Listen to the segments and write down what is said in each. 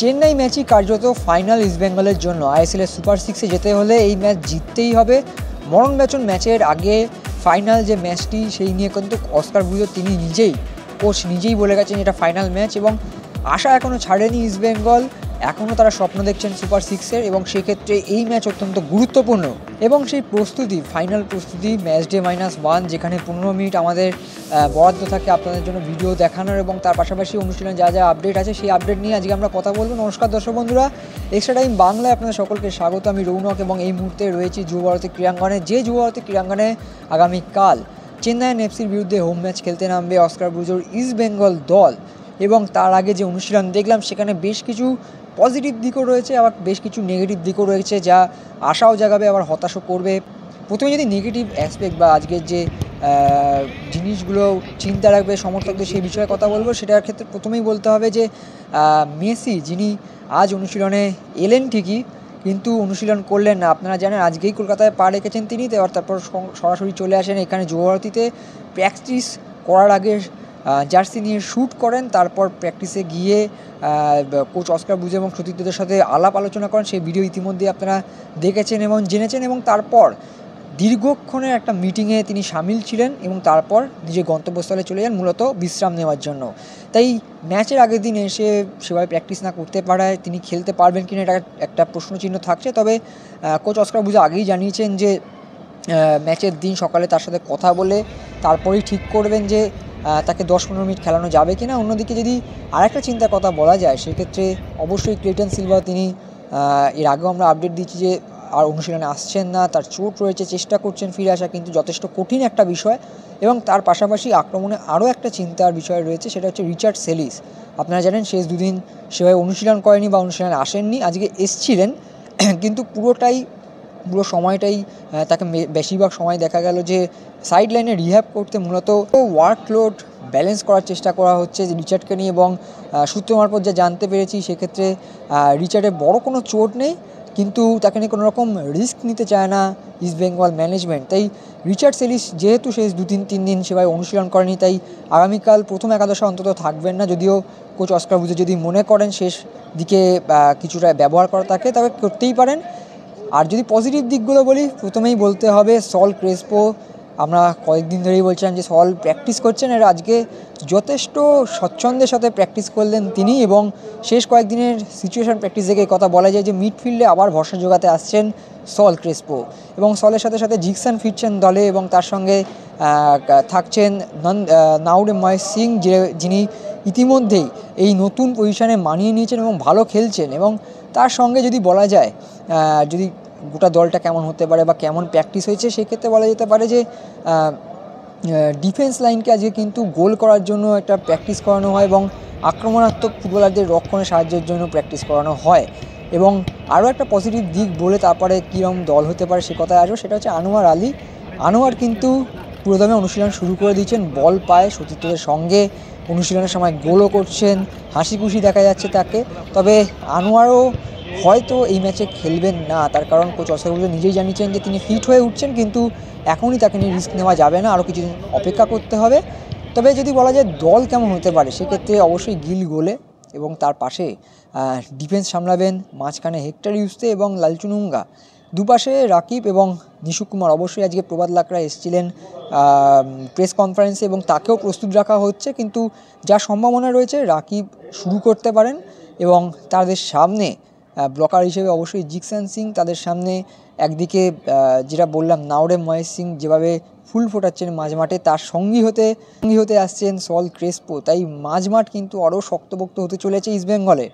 চেন্নাই ম্যাচই কার্যত ফাইনাল ইস্টবেঙ্গলের জন্য। আইএসএলের সুপার সিক্সে যেতে হলে এই ম্যাচ জিততেই হবে। মরণব্যচন ম্যাচের আগে ফাইনাল যে ম্যাচটি সেই নিয়ে কিন্তু অস্কার ব্রুজো তিনি কোচ নিজেই বলে গেছেন এটা ফাইনাল ম্যাচ, এবং আশা এখনও ছাড়েনি ইস্টবেঙ্গল। এখনও তারা স্বপ্ন দেখছেন সুপার সিক্সের, এবং সেক্ষেত্রে এই ম্যাচ অত্যন্ত গুরুত্বপূর্ণ। এবং সেই প্রস্তুতি, ফাইনাল প্রস্তুতি, ম্যাচ ডে -1, যেখানে 15 মিনিট আমাদের বরাদ্দ থাকে আপনাদের জন্য ভিডিও দেখানোর, এবং তার পাশাপাশি অনুষ্ঠানে যা যা আপডেট আছে সেই আপডেট নিয়ে আজকে আমরা কথা বলবো। নমস্কার দর্শক বন্ধুরা, এক্সট্রা টাইম বাংলায় আপনাদের সকলকে স্বাগত। আমি রৌনক, এবং এই মুহূর্তে রয়েছি যুবভারতী ক্রীড়াঙ্গনে। যে যুবভারতী ক্রীড়াঙ্গনে আগামীকাল চেন্নাইয়ের এফসির বিরুদ্ধে হোম ম্যাচ খেলতে নামবে অস্কার ব্রুজোর ইস্টবেঙ্গল দল। এবং তার আগে যে অনুশীলন দেখলাম সেখানে বেশ কিছু পজিটিভ দিকও রয়েছে, আবার বেশ কিছু নেগেটিভ দিকও রয়েছে, যা আশাও জাগাবে আবার হতাশও করবে। প্রথমে যদি নেগেটিভ অ্যাসপেক্ট বা আজকের যে জিনিসগুলো চিন্তা রাখবে সমর্থকদের সেই বিষয়ে কথা বলবো, সেটার ক্ষেত্রে প্রথমেই বলতে হবে যে মেসি, যিনি আজ অনুশীলনে এলেন ঠিকই কিন্তু অনুশীলন করলেন না। আপনারা জানেন আজকেই কলকাতায় পা রেখেছেন তিনি, তারপর সরাসরি চলে আসেন এখানে যুবভারতীতে। প্র্যাকটিস করার আগে জার্সি নিয়ে শ্যুট করেন, তারপর প্র্যাকটিসে গিয়ে কোচ অস্কার ব্রুজো এবং সতীর্থদের সাথে আলাপ আলোচনা করেন। সেই ভিডিও ইতিমধ্যে আপনারা দেখেছেন এবং জেনেছেন, এবং তারপর দীর্ঘক্ষণের একটা মিটিংয়ে তিনি সামিল ছিলেন এবং তারপর নিজের গন্তব্যস্থলে চলে যান মূলত বিশ্রাম নেওয়ার জন্য। তাই ম্যাচের আগের দিন এসে সেভাবে প্র্যাকটিস না করতে পারায় তিনি খেলতে পারবেন কিনা এটা একটা প্রশ্নচিহ্ন থাকছে। তবে কোচ অস্কার ব্রুজো আগেই জানিয়েছেন যে ম্যাচের দিন সকালে তার সাথে কথা বলে তারপরেই ঠিক করবেন যে তাকে 10-15 মিনিট খেলানো যাবে কিনা। অন্যদিকে যদি আরেকটা চিন্তার কথা বলা যায় সেক্ষেত্রে অবশ্যই ক্লেটন সিলভা, তিনি এর আগেও আমরা আপডেট দিচ্ছি যে আর অনুশীলনে আসছেন না, তার চোট রয়েছে, চেষ্টা করছেন ফিরে আসা, কিন্তু যথেষ্ট কঠিন একটা বিষয়। এবং তার পাশাপাশি আক্রমণে আরও একটা চিন্তার বিষয় রয়েছে, সেটা হচ্ছে রিচার্ড সেলিস। আপনারা জানেন শেষ দুদিন সেভাবে অনুশীলন করেনি বা অনুশীলনে আসেননি। আজকে এসছিলেন কিন্তু পুরো সময়টাই তাকে বেশিরভাগ সময় দেখা গেল যে সাইড লাইনে রিহ্যাব করতে, মূলত ওয়ার্কলোড ব্যালেন্স করার চেষ্টা করা হচ্ছে রিচার্ডকে নিয়ে। এবং সূত্র মারফত যা জানতে পেরেছি সেক্ষেত্রে রিচার্ডের বড় কোনো চোট নেই, কিন্তু তাকে নিয়ে কোনো রকম রিস্ক নিতে চায় না ইস্টবেঙ্গল ম্যানেজমেন্ট। তাই রিচার্ড সেলিস যেহেতু শেষ 2-3 দিন সেভাবে অনুশীলন করেনি, তাই আগামীকাল প্রথম একাদশে অন্তত থাকবেন না। যদিও কোচ অস্কার ব্রুজো যদি মনে করেন শেষ দিকে কিছুটা ব্যবহার করা তাকে, তবে করতেই পারেন। আর যদি পজিটিভ দিকগুলো বলি, প্রথমেই বলতে হবে সল ক্রেসপো। আমরা কয়েকদিন ধরেই বলছিলাম যে সল প্র্যাকটিস করছেন, আর আজকে যথেষ্ট স্বচ্ছন্দের সাথে প্র্যাকটিস করলেন তিনি। এবং শেষ কয়েকদিনের সিচুয়েশান প্র্যাকটিস দেখে কথা বলা যায় যে মিডফিল্ডে আবার ভরসা জোগাতে আসছেন সল ক্রেসপো। এবং সলের সাথে সাথে জিকসন ফিরছেন দলে, এবং তার সঙ্গে থাকছেন নাউরে মহেশ সিং, যিনি ইতিমধ্যেই এই নতুন পজিশানে মানিয়ে নিয়েছেন এবং ভালো খেলছেন। এবং তার সঙ্গে যদি বলা যায় যদি গোটা দলটা কেমন হতে পারে বা কেমন প্র্যাকটিস হয়েছে, সেক্ষেত্রে বলা যেতে পারে যে ডিফেন্স লাইনকে আজকে কিন্তু গোল করার জন্য একটা প্র্যাকটিস করানো হয়, এবং আক্রমণাত্মক ফুটবলারদের রক্ষণে সাহায্যের জন্য প্র্যাকটিস করানো হয়। এবং আরও একটা পজিটিভ দিক বলে তারপরে কীরকম দল হতে পারে সে কথায় আসবো, সেটা হচ্ছে আনোয়ার আলী। আনোয়ার কিন্তু পুরোদমে অনুশীলন শুরু করে দিয়েছেন, বল পায়, সতীর্থদের সঙ্গে অনুশীলনের সময় গোলও করছেন, হাসি খুশি দেখা যাচ্ছে তাকে। তবে আনোয়ারও হয়তো এই ম্যাচে খেলবেন না, তার কারণ কোচ অস্কার ব্রুজো নিজেই জানিয়েছেন যে তিনি ফিট হয়ে উঠছেন, কিন্তু এখনই তাকে নিয়ে রিস্ক নেওয়া যাবে না, আরও কিছুদিন অপেক্ষা করতে হবে। তবে যদি বলা যায় দল কেমন হতে পারে, সেক্ষেত্রে অবশ্যই গিল গোলে, এবং তার পাশে ডিফেন্স সামলাবেন মাঝখানে হেক্টর ইউসতে এবং লালচুনুঙ্গা, দুপাশে রাকিব এবং নিশু কুমার। অবশ্যই আজকে প্রবাদ লাকড়া এসেছিলেন প্রেস কনফারেন্সে এবং তাকেও প্রস্তুত রাখা হচ্ছে, কিন্তু যা সম্ভাবনা রয়েছে রাকিব শুরু করতে পারেন। এবং তাদের সামনে ব্লকার হিসেবে অবশ্যই জিকসন সিং, তাদের সামনে একদিকে যেটা বললাম নাউরে মহেশ সিং যেভাবে ফুল ফোটাচ্ছেন মাঝমাঠে, তার সঙ্গী হতে আসছেন সল ক্রেসপো। তাই মাঝমাঠ কিন্তু আরও শক্তপোক্ত হতে চলেছে ইস্টবেঙ্গলে।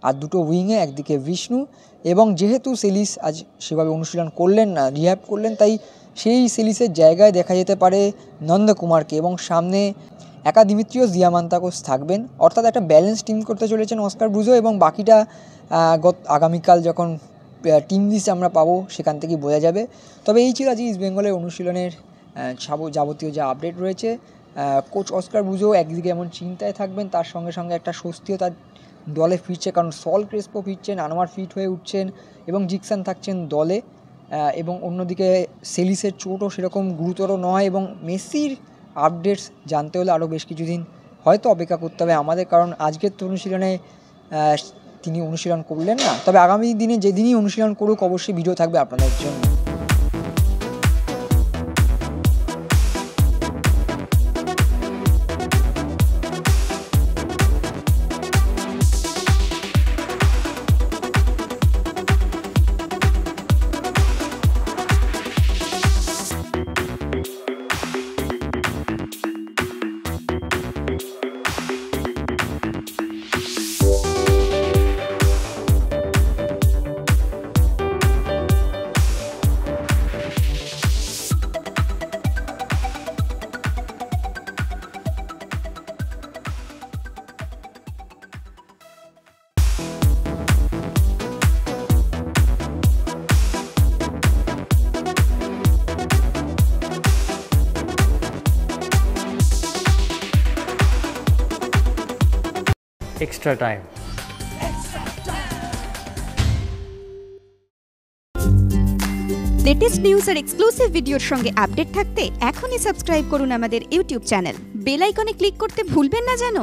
আর দুটো উইংয়ে একদিকে বিষ্ণু, এবং যেহেতু সেলিস আজ সেভাবে অনুশীলন করলেন না, রিহ্যাব করলেন, তাই সেই সেলিসের জায়গায় দেখা যেতে পারে নন্দকুমারকে, এবং সামনে একা দিমিত্রিওস দিয়ামান্তাকোস থাকবেন। অর্থাৎ একটা ব্যালেন্স টিম করতে চলেছেন অস্কার ব্রুজো, এবং বাকিটা আগামীকাল যখন টিম লিস্ট আমরা পাবো সেখান থেকেই বোঝা যাবে। তবে এই ছিল আজ ইস্টবেঙ্গলের অনুশীলনের যাবতীয় যা আপডেট রয়েছে। কোচ অস্কার ব্রুজো একদিকে এমন চিন্তায় থাকবেন, তার সঙ্গে সঙ্গে একটা স্বস্তিও তার দলে ফিরছে, কারণ সল ক্রেসপো ফিরছেন, আনোয়ার ফিট হয়ে উঠছেন এবং জিকসন থাকছেন দলে। এবং অন্যদিকে সেলিসের চোটও সেরকম গুরুতর নয়, এবং মেসির আপডেটস জানতে হলে আরও বেশ কিছুদিন হয়তো অপেক্ষা করতে হবে আমাদের, কারণ আজকের অনুশীলনে তিনি অনুশীলন করলেন না। তবে আগামী দিনে যেদিনই অনুশীলন করুক অবশ্যই ভিডিও থাকবে আপনাদের জন্য। extra time. লেটেস্ট নিউজ আর এক্সক্লুসিভ ভিডিওর সঙ্গে আপডেট থাকতে এখনই সাবস্ক্রাইব করুন আমাদের ইউটিউব চ্যানেল। বেল আইকনে ক্লিক করতে ভুলবেন না যেন।